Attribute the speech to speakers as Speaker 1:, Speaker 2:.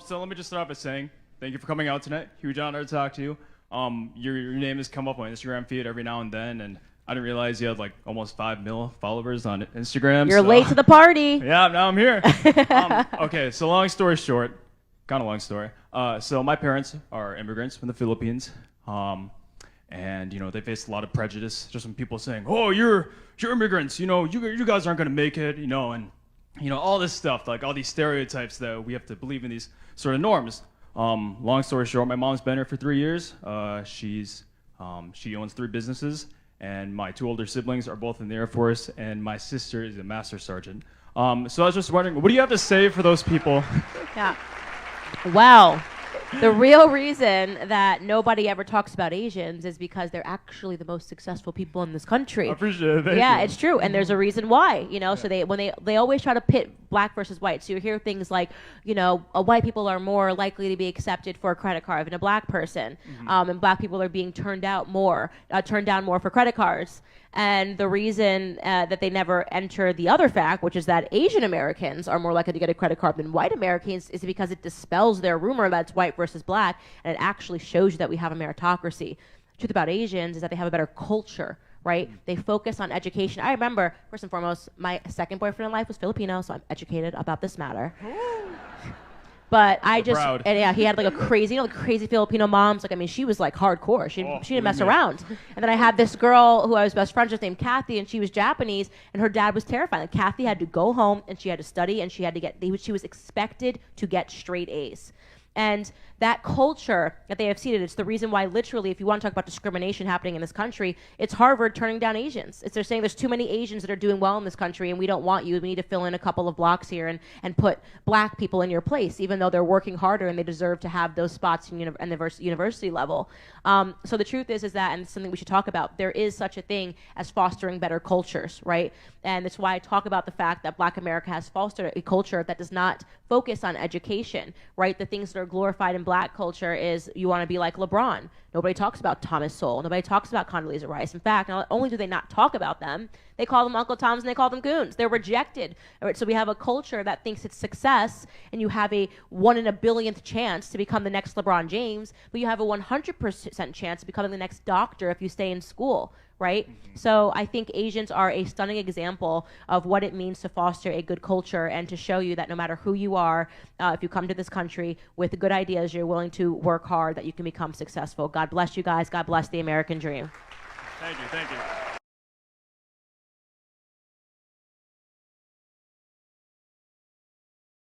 Speaker 1: So let me just start off by saying thank you for coming out tonight. Huge honor to talk to you. Your name has come up on Instagram feed every now and then, and I didn't realize you had like almost 5 million followers on Instagram.
Speaker 2: You're late to the party.
Speaker 1: Yeah, now I'm here. Okay, so long story short, kind of long story. So my parents are immigrants from the Philippines, and they face a lot of prejudice just from people saying, "Oh, you're immigrants. You guys aren't gonna make it." And all this stuff, like all these stereotypes that we have to believe in these sort of norms. Long story short, my mom's been here for 3 years. She owns 3 businesses, and my 2 older siblings are both in the Air Force, and my sister is a master sergeant. So I was just wondering, what do you have to say for those people?
Speaker 2: Yeah. Well, the real reason that nobody ever talks about Asians is because they're actually the most successul people in this country.
Speaker 1: I appreciate it. Thank
Speaker 2: Yeah,
Speaker 1: you.
Speaker 2: it's true, and there's a reason why. So they always try to pit black versus white. So you hear things like, white people are more likely to be accepted for a credit card than a black person, and black people are being turned down more for credit cards. And the reason that they never enter the other fact, which is that Asian Americans are more likely to get a credit card than white Americans, is because it dispels their rumor that it's white versus black, and it actually shows you that we have a meritocracy. The truth about Asians is that they have a better culture, right? They focus on education. I remember, first and foremost, my second boyfriend in life was Filipino, so I'm educated about this matter. But he had like a crazy, crazy Filipino moms. She was like hardcore. She didn't mess around. And then I had this girl who I was best friends with named Kathy, and she was Japanese, and her dad was terrified. And Kathy had to go home, and she had to study, and she was expected to get straight A's. And that culture that they have seeded, it's the reason why literally, if you want to talk about discrimination happening in this country, it's Harvard turning down Asians. They're saying there's too many Asians that are doing well in this country, and we don't want you. We need to fill in a couple of blocks here and put black people in your place, even though they're working harder and they deserve to have those spots in university level. So the truth is that, and it's something we should talk about, there is such a thing as fostering better cultures, right? And that's why I talk about the fact that Black America has fostered a culture that does not focus on education, right? The things that are glorified in Black culture is you want to be like LeBron. Nobody talks about Thomas Sowell. Nobody talks about Condoleezza Rice. In fact, not only do they not talk about them, they call them Uncle Toms and they call them goons. They're rejected. Right? So we have a culture that thinks it's success, and you have a 1 in a billionth chance to become the next LeBron James, but you have a 100% chance of becoming the next doctor if you stay in school. Right? So I think Asians are a stunning example of what it means to foster a good culture and to show you that no matter who you are, if you come to this country with good ideas, you're willing to work hard, that you can become successful. God bless you guys. God bless the American dream.
Speaker 1: Thank you.